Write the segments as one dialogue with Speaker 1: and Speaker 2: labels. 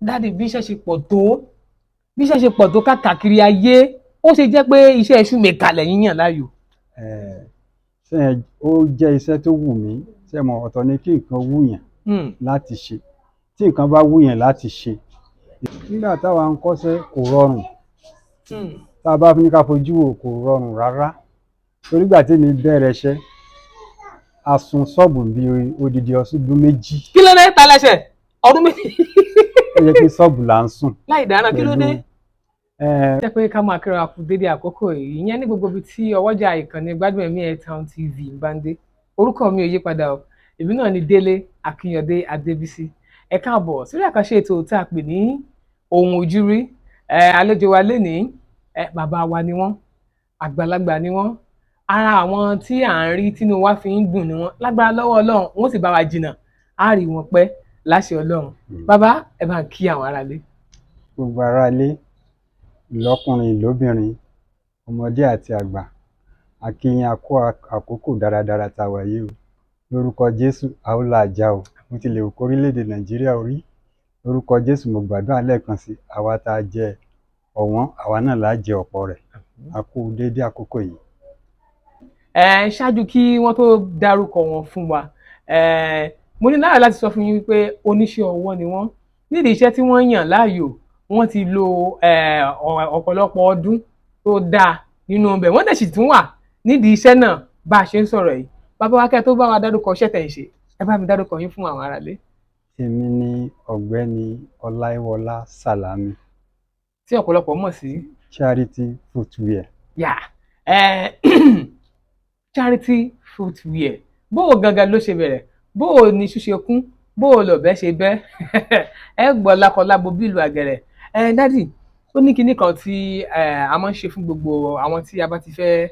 Speaker 1: dáàdi bí iṣẹ́ ṣe pọ̀ tó bí iṣẹ́ ṣe pọ̀ tó káàkiri ayé ó ṣe jẹ́ pé iṣẹ́ shoemaker lẹ́yìn yàn láàyò.
Speaker 2: Ṣé ó jẹ́ iṣẹ́ tó wù mí, ṣé mo ọ̀tọ̀ ni kí nǹkan wúyàn láti ṣe, tí nǹkan bá wúyàn láti ṣe. Nígbà táwa ń kọ́ṣẹ́ kò rọrùn, tá a bá ní ká fojú wò kò rọrùn rárá, torí ìgbà tí mi bẹ̀rẹ̀ iṣẹ́ a sun ṣọ́ọ̀bù bíi odidi ọdún méjì.
Speaker 1: Kí ló dé ta lẹ́sẹ̀ ọdún méjì?
Speaker 2: Ó yẹ kí ṣọ́ọ̀bù là ń sùn.
Speaker 1: Láì dáná kí ló dé? Jẹ́ pé ká máa kíra kú dédé àkókò yìí, ìyẹn ní gbogbo ibi tí ọwọ́jà ìkànnì Gbádùn Ẹ̀mí Airtown TV bá ń dé. Orúkọ mi ò yí padà o, èmi náà ni Délé Akínyọ̀dé Adébísí. Ẹ káàbọ̀ sórí àkànṣe ètò tá a pè ní Ohun Ojúrí. Àlejò wa lénìí, bàbá wa ni wọ́n, àgbàlagbà ni wọ́n, ara àwọn tí à ń rí tínú wa fi ń dùn ni wọ́n. Lágbára lọ́wọ́ Ọlọ́run wọ́n sì bá wa jìnnà, á rí wọn pẹ́ láṣẹ Ọlọ́run. Bàbá ẹ bá ń kí àwọn aráalé.
Speaker 2: Gbogbo aráalé, lọ́kùnrin lóbìnrin, ọmọdé àti àgbà, a kí yín a kú àkókò dáradára tá a wà yìí o. Lórúkọ Jésù a ó là já o, mo ti lè wò kórílẹ̀-èdè Nàìjíríà orí. Lórúkọ Jésù mo gbàdúrà lẹ́ẹ̀kan sí àwa tá a jẹ ọ̀wọ́n, àwa náà là á jẹ ọ̀pọ̀ rẹ̀. A kú déédé àkókò yìí.
Speaker 1: Ṣáájú kí wọ́n tó dárúkọ wọn fún wa, mo ní lára láti sọ fún yín wípé oníṣẹ́ ọwọ́ ni wọ́n. Nídìí iṣẹ́ tí wọ́n yàn láàyò, wọ́n ti lo ọ̀pọ̀lọpọ̀ ọdún tó dáa nínú ibẹ̀. Wọ́n dẹ̀ sì tún wà nídìí iṣẹ́ náà bá a ṣe ń sọ̀rọ̀ yìí. Bàbá wa kẹ́ tó bá wa dárúkọ iṣẹ́ tẹ̀ ń ṣe, ẹ bá mi dárúkọ yín fún àwọn aráalé.
Speaker 2: Èmi ni Ọ̀gbẹ́ni Ọláìwọlá Sàlámì.
Speaker 1: Tí ọ̀pọ̀lọpọ̀ mọ̀ sí
Speaker 2: Charity Footwear.
Speaker 1: Charity Footwear. Bó o gangan ló ṣe bẹ̀rẹ̀, bó o ní ṣíṣe kún, bó o lọ̀bẹ ṣe bẹ́, ẹ gbọ́ lákọlábo bí ìlú àgẹ̀rẹ̀. Dádì, ó ní kinní kan tí a máa ń ṣe fún gbogbo àwọn tí a bá ti fẹ́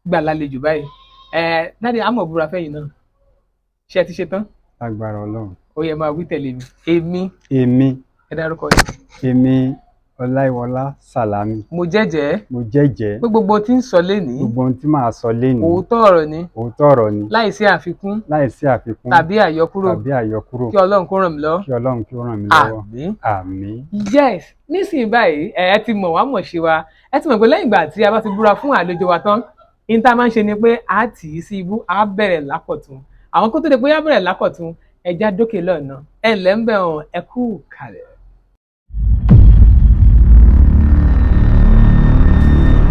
Speaker 1: gbà lálejò báyìí. Dádì, a mọ̀ búra fẹ́yìn náà. Ṣé ẹ ti ṣe tán?
Speaker 2: Agbára Ọlọ́run.
Speaker 1: Ó yẹ máa wí tẹ̀lé mi.
Speaker 2: Èmi.
Speaker 1: Ẹ dárúkọ yín.
Speaker 2: Èmi Ọláìwọlá Sàlámì.
Speaker 1: Mo jẹ́jẹ́.
Speaker 2: Mo jẹ́jẹ́.
Speaker 1: Pé gbogbo ohun tí ń sọ lénìí.
Speaker 2: Gbogbo ohun tí màá sọ lénìí.
Speaker 1: Òótọ́ ọ̀rọ̀ ni.
Speaker 2: Òótọ́ ọ̀rọ̀ ni.
Speaker 1: Láìsí àfikún.
Speaker 2: Láìsí àfikún.
Speaker 1: Tàbí àyọkúrò.
Speaker 2: Tàbí àyọkúrò.
Speaker 1: Kí Ọlọ́run kó ràn mí lọ́wọ́.
Speaker 2: Kí Ọlọ́run kí ó ràn mí lọ́wọ́.
Speaker 1: Àmín.
Speaker 2: Àmín.
Speaker 1: Yes, nísìnyí báyìí ẹ ti mọ̀ wá mọ̀ ṣe wa. Ẹ ti mọ̀ pé lẹ́yìn ìgbà tí a bá ti búra fún àlejò wa tán, ní tá a máa ń ṣe ni pé a tì í sí ibú, a bẹ̀rẹ̀ lákọ̀tún. Àwọn kó tó di pé a bẹ̀rẹ̀ lákọ̀tún, ẹja dókè lọ́nà. Ẹ ǹlẹ́ ń bẹ̀ hàn, ẹ kú kalẹ̀.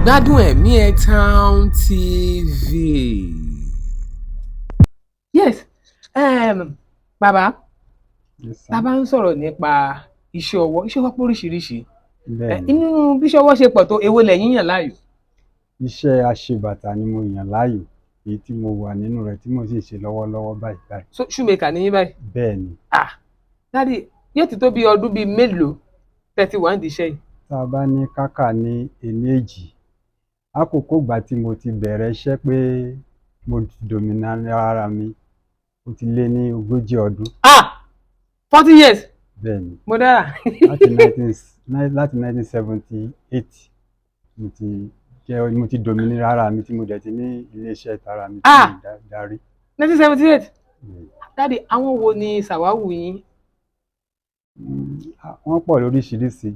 Speaker 1: Gbádùn Ẹ̀mí Airtown TV. Yes, bàbá, tá a bá ń sọ̀rọ̀ nípa iṣẹ́ ọwọ́ pé oríṣiríṣi. Inú bí iṣẹ́ ọwọ́ ṣe pọ̀ tó, èwo lẹ̀yin yàn láàyò?
Speaker 2: Iṣẹ́ aṣebàtà ni mo yàn láàyò, èyí tí mo wà nínú rẹ̀ tí mo sì ṣe lọ́wọ́lọ́wọ́ báyìí.
Speaker 1: Shoemaker ni yín báyìí?
Speaker 2: Bẹ́ẹ̀ ni.
Speaker 1: Dádì, yóò ti tó bí ọdún bíi mélòó tẹ́ ti wà nídìí iṣẹ́ yìí?
Speaker 2: Tá a bá ní kákà ní ení èjì, àkókò ìgbà tí mo ti bẹ̀rẹ̀ iṣẹ́ pé mo dòmìnà ara mi, ó ti lé ní 40 ọdún.
Speaker 1: 40 years?
Speaker 2: Bẹ́ẹ̀ ni.
Speaker 1: Mo dára.
Speaker 2: Láti 1978 mo ti dòmìnira ara mi tí mo dẹ̀ ti ní iléeṣẹ́ tara mi tí mo darí.
Speaker 1: 1978? Dádì, àwọn wo ni ṣàwáwù yín?
Speaker 2: Wọ́n pọ̀ lóríṣiríṣi,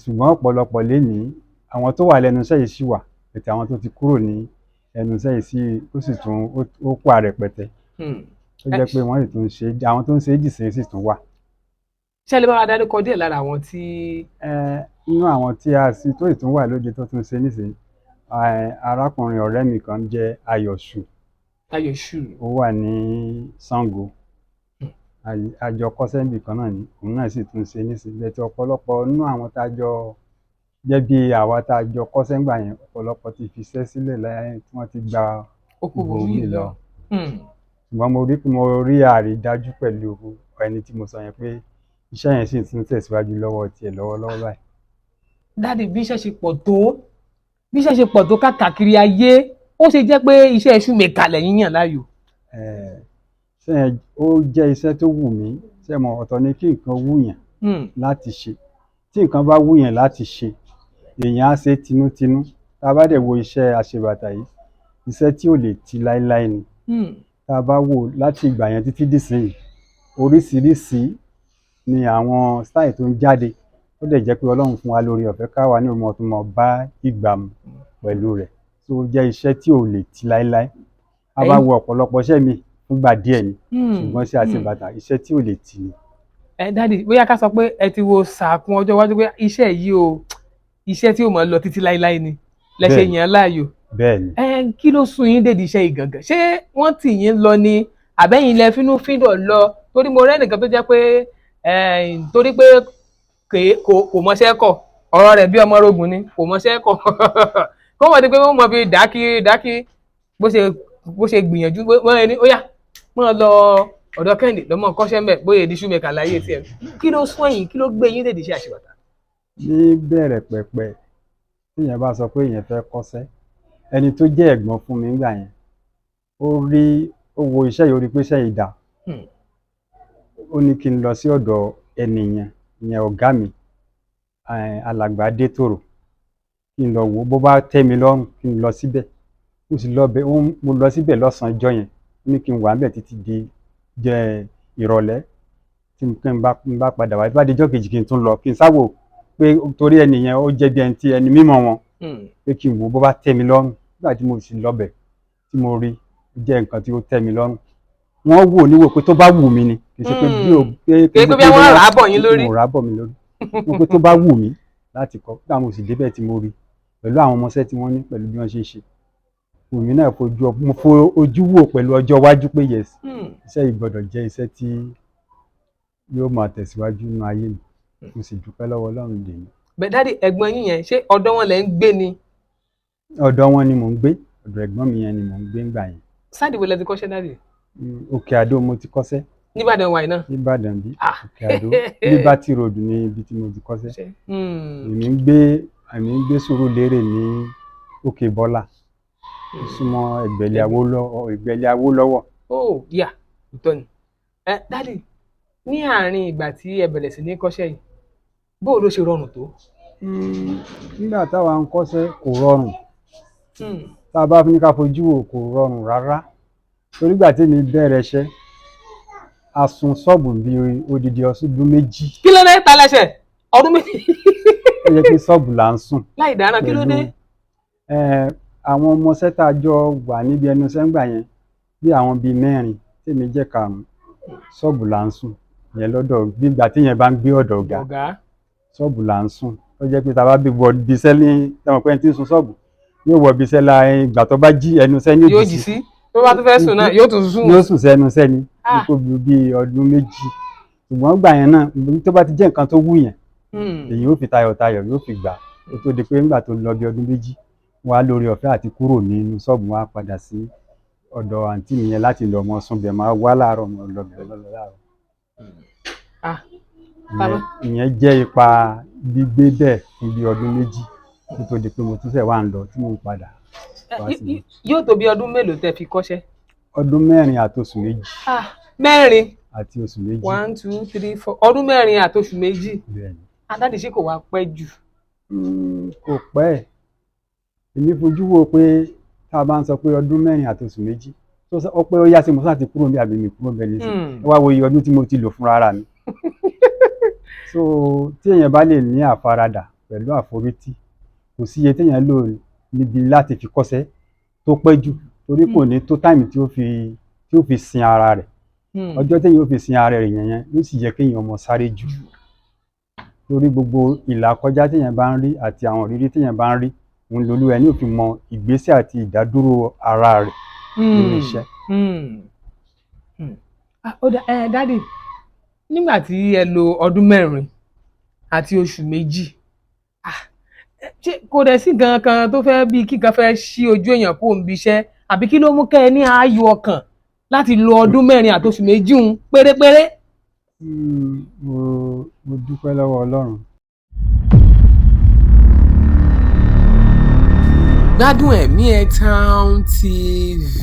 Speaker 2: ṣùgbọ́n ọ̀pọ̀lọpọ̀ lénìí àwọn tó wà lẹ́nu iṣẹ́ yìí ṣì wà, àti àwọn tó ti kúrò ní ẹnu iṣẹ́ yìí sí ó sì tún ó pọ̀ rẹpẹtẹ. Ó jẹ́ pé wọ́n sì tún ṣe, àwọn tó ń ṣe dìsìn sì tún wà.
Speaker 1: Ṣé ẹ lè bá wa dárúkọ díẹ̀ lára àwọn tí.
Speaker 2: Inú àwọn tí a sì tó sì tún wà lóde tó tún ṣe nísìnyí, arákùnrin ọ̀rẹ́ mi kan jẹ́ Ayọ̀ṣù.
Speaker 1: Ayọ̀ṣù.
Speaker 2: Ó wà ní Ṣàngó. Àjọ kọ́sẹ́ǹbì kan náà ni òun náà sì tún ṣe nísìnyí. Bẹ́ẹ̀ tí ọ̀pọ̀lọpọ̀ nínú àwọn tá a jọ jẹ́ bí àwa tá a jọ kọ́sẹ́ǹgbà yẹn, ọ̀pọ̀lọpọ̀ ti fi iṣẹ́ sílẹ̀ lẹ́yìn tí wọ́n ti gba
Speaker 1: ibòmíì lọ.
Speaker 2: Ṣùgbọ́n mo rí àrídájú pẹ̀lú ẹni tí mo sọ yẹn pé iṣẹ́ yẹn sì tún tẹ̀síwájú lọ́wọ́ tiẹ̀ lọ́wọ́lọ́wọ́ báyìí.
Speaker 1: Dádì, bí iṣẹ́ ṣe pọ̀ tó káàkiri ayé, ó ṣe jẹ́ pé iṣẹ́ shoemaker lẹ́yìn yàn láàyò.
Speaker 2: Ṣé ó jẹ́ iṣẹ́ tó wù mí, ṣé mo ọ̀tọ̀ ni kí nǹkan wúyàn láti ṣe, tí nǹkan bá wúyàn láti ṣe èèyàn á ṣe tinútinú. Tá a bá dẹ̀ wo iṣẹ́ aṣebàtà yìí, iṣẹ́ tí ò lè ti láéláé ni. Tá a bá wò láti ìgbà yẹn títí dìsínyìí, oríṣiríṣi ni àwọn style tó ń jáde, ó dẹ̀ jẹ́ pé Ọlọ́run fún wa lórí ọ̀fẹ́ káwa ní ọmọ tó mọ̀ bá ìgbà mu pẹ̀lú rẹ̀. tó jẹ́ iṣẹ́ tí ò lè ti láéláé. A bá wo ọ̀pọ̀lọpọ̀ iṣẹ́ mi fúngbà díẹ̀ ni, ṣùgbọ́n ṣé àti bàtà iṣẹ́ tí ò lè ti ni.
Speaker 1: Dádì, bóyá ká sọ pé ẹ ti wo sàkún ọjọ́ iwájú pé iṣẹ́ yìí o, iṣẹ́ tí ò mọ̀ lọ títí láéláé ni lẹ́sẹ̀ yẹn láàyò.
Speaker 2: Bẹ́ẹ̀ni.
Speaker 1: Kí ló sún yín dédìí iṣẹ́ ìgangan? Ṣé wọ́n tì yín lọ ni àbẹ́yìn ilẹ̀ fínú fíndọ̀ lọ? Torí mo rẹ́ nìkan tó jẹ́ pé torí pé kò mọṣẹ́ kọ̀, ọ̀rọ̀ rẹ̀ bí ọmọ rogun ni, kò mọṣẹ́ kọ̀ kó wọ́n di pé wọ́n mọ̀ fi dákí bó ṣe gbìyànjú wọ́n ẹni ó yá mọ́ lọ ọ̀dọ̀ Kẹ́hìndé lọ́mọ kọ́ṣẹ́ mbẹ̀ bóyá èdè ṣùmẹ̀kà láyé tiẹ̀. Kí ló sún ẹ̀yìn, kí ló gbé yín dédìí iṣẹ́ àṣebàtà?
Speaker 2: Ní bẹ̀rẹ̀ pẹ̀pẹ̀ tíyẹn bá sọ pé èèyàn fẹ́ kọ́ṣẹ́, ẹni tó jẹ́ ẹ̀gbọ́n fún mi nígbà yẹn ó wo iṣẹ́ yìí, ó rí pé iṣẹ́ yìí dá. Ó ní kí n lọ sí ọ̀dọ̀ ẹni ìyẹn ọ̀gá mi, alàgbà Adétòrò, kí n lọ wò ó, bó bá tẹ́ mi lọ́rùn kí n lọ síbẹ̀. Mo lọ síbẹ̀ lọ́sàn-án ọjọ́ yẹn, ó ní kí n wà níbẹ̀ títí di ìrọ̀lẹ́ tí n bá padà wá, bá di ọjọ́ kejì kí n tún lọ, kí n sáwò pé torí ẹni yẹn ó jẹ́ bí ẹni mímọ̀ wọn, pé kí n wò ó bó bá tẹ́ mi lọ́rùn. Nígbà tí mo sì lọ́bẹ̀ tí mo rí jẹ́ nǹkan tí ó tẹ́ mi lọ́rùn, wọ́n wò níwò pé tó bá wù mí ni, kì í ṣe pé
Speaker 1: bí wọ́n rà á bọ̀ yín lórí.
Speaker 2: Mo rà á bọ̀ mi lórí, wọ́n pé tó bá wù mí láti kọ́. Nígbà mo sì débẹ̀ tí mo rí pẹ̀lú àwọn ọmọọṣẹ́ tí wọ́n ní, pẹ̀lú bí wọ́n ṣe ń ṣe, òmí náà mo fo ojú wò pẹ̀lú ọjọ́ iwájú pé yes, iṣẹ́ yìí gbọ́dọ̀ jẹ́ iṣẹ́ tí yóò máa tẹ̀síwájú nínú ayé mi. Mo sì dúpẹ́ lọ́wọ́ Ọlọ́run dè mí.
Speaker 1: Bẹ́ẹ̀ dádì, ẹ̀gbọ́n yín yẹn ṣé ọ̀dọ̀ wọn lẹ ń gbé ni?
Speaker 2: Ọ̀dọ̀ wọn ni mò ń gbé, ọ̀dọ̀ ẹ̀gbọ́n mi yẹn ni mò ń gbé ńgbà yẹn.
Speaker 1: Sáàdì wo lẹ ti kọ́ṣẹ́ dádì?
Speaker 2: Òkè Àdó mo ti kọ́ṣẹ́.
Speaker 1: Níbàdàn wàyí náà?
Speaker 2: Níbàdàn bí Òkè Àdó, Liberty Road ní ibi tí mo ti kọ́ṣẹ́. Èmi ń gbé Sùúrùlérè ní Òkè Bọ́lá, súnmọ́ Ẹ̀gbẹ́lé Awólọ́wọ̀.
Speaker 1: Ó yà ìtọ́ ni. Dádì, ní àárín ìgbà tí ẹ bẹ̀rẹ̀ sí ní kọ́ṣẹ́ yìí, bó ló ṣe rọrùn tó?
Speaker 2: Nígbà táwa ń kọ́ṣẹ́ kò rọrùn. Tá a bá ní ká fojú wò kò rọrùn rárá. Torí ìgbà tí mi bẹ̀rẹ̀ iṣẹ́, a sun ṣọ́ọ̀bù bí odidi ọdún méjì.
Speaker 1: Kí ló dé ta lẹ́sẹ̀? Ọdún méjì?
Speaker 2: Ó yẹ kí ṣọ́ọ̀bù là ń sùn.
Speaker 1: Láì dáná, kí ló dé?
Speaker 2: Àwọn ọmọọṣẹ́ tá a jọ wà níbi ẹnu iṣẹ́ ńgbà yẹn bí àwọn bíi 4 tèmi jẹ́ 5, ṣọ́ọ̀bù là ń sùn. Ìyẹn lọ́dọ̀ gbígbà tí yẹn bá ń gbé ọ̀dọ̀ ọ̀gá, ṣọ́ọ̀bù là ń sùn. Ó jẹ́ pé tá a bá bí wọ ibi iṣẹ́ ní ẹ̀wọ̀n pé ẹni tí ń sun ṣọ́ọ̀bù yóò wọ ibi iṣẹ́ ìgbà tó bá jí ẹnu iṣẹ́ ní
Speaker 1: yóò jí sí. Tó bá tún fẹ́ sùn náà yóò tún sùn.
Speaker 2: Yóò sùn sẹ́nu iṣẹ́ ni kó bí ọdún méjì. Ṣùgbọ́n gbà yẹn náà tó bá ti jẹ́ nǹkan tó wù yẹn, èyí ó fi tayọ̀tayọ̀ yóò fi gbà. Ó tó di pé nígbà tó lọ bí ọdún méjì, wọ́n á lórí ọ̀fẹ́ àti kúrò nínú ṣọ́ọ̀bù, wọ́n á padà sí ọ̀dọ̀ àǹtí mi yẹn láti lọ mọ sùn bẹ̀, máa wá láàárọ̀ mọ́ lọ́bẹ̀ láàárọ̀. Ìyẹn jẹ́ ipa gbígbé bẹ́ẹ̀ fún bí ọdún méjì kó tó di pé mo tún ṣẹ̀ wá ń lọ tí mò ń padà.
Speaker 1: Yóò tó bí ọdún mélòó tẹ́ fi kọ́ṣẹ́?
Speaker 2: Ọdún 4 àti oṣù méjì.
Speaker 1: 4
Speaker 2: àti oṣù méjì.
Speaker 1: 1, 2, 3, 4 ọdún 4 àti oṣù méjì.
Speaker 2: Bẹ́ẹ̀ni.
Speaker 1: Dádì, ṣé kò wá pẹ́ jù?
Speaker 2: Kò pẹ́. Èmi fojú wo pé tá a bá ń sọ pé ọdún 4 àti oṣù méjì, ó pé ó yá sí mo sáà ti kúrò ní àbí mi kúrò bẹ́ẹ̀ nísìnyí. Ẹ wá wo iye ọdún tí mo ti lò fúnra ara mi. So tí èèyàn bá lè ní àfaradà pẹ̀lú àforítì, kò sí iye téèyàn lò níbi láti fi kọ́ṣẹ́ tó pẹ́ jù, torí kò ní tó táìmù tí ó fi sin ara rẹ̀. Ọjọ́ téèyàn ó fi sin ara rẹ̀ yẹn ló sì yẹ kéèyàn ọmọ sáré jù. Torí gbogbo ìlàkọjá téèyàn bá ń rí àti àwọn ìrírí téèyàn bá ń rí, òun lolúwa ẹni ò fi mọ ìgbésẹ̀ àti ìdádúró ara rẹ̀ nínú iṣẹ́.
Speaker 1: Dádì, nígbà tí ẹ lo ọdún 4 àti oṣù méjì, kò dẹ̀ sí nǹkan kan tó fẹ́ bí kíkan fẹ́ ṣí ojú èèyàn kó ń bí iṣẹ́, àbí kí ló mú kẹ́ ẹ ní ayọ̀ ọkàn láti lo ọdún 4 àti oṣù méjì ń pérépéré?
Speaker 2: Mo dúpẹ́ lọ́wọ́ Ọlọ́run.
Speaker 1: Gbádùn Ẹ̀mí Ẹ̀ Town TV.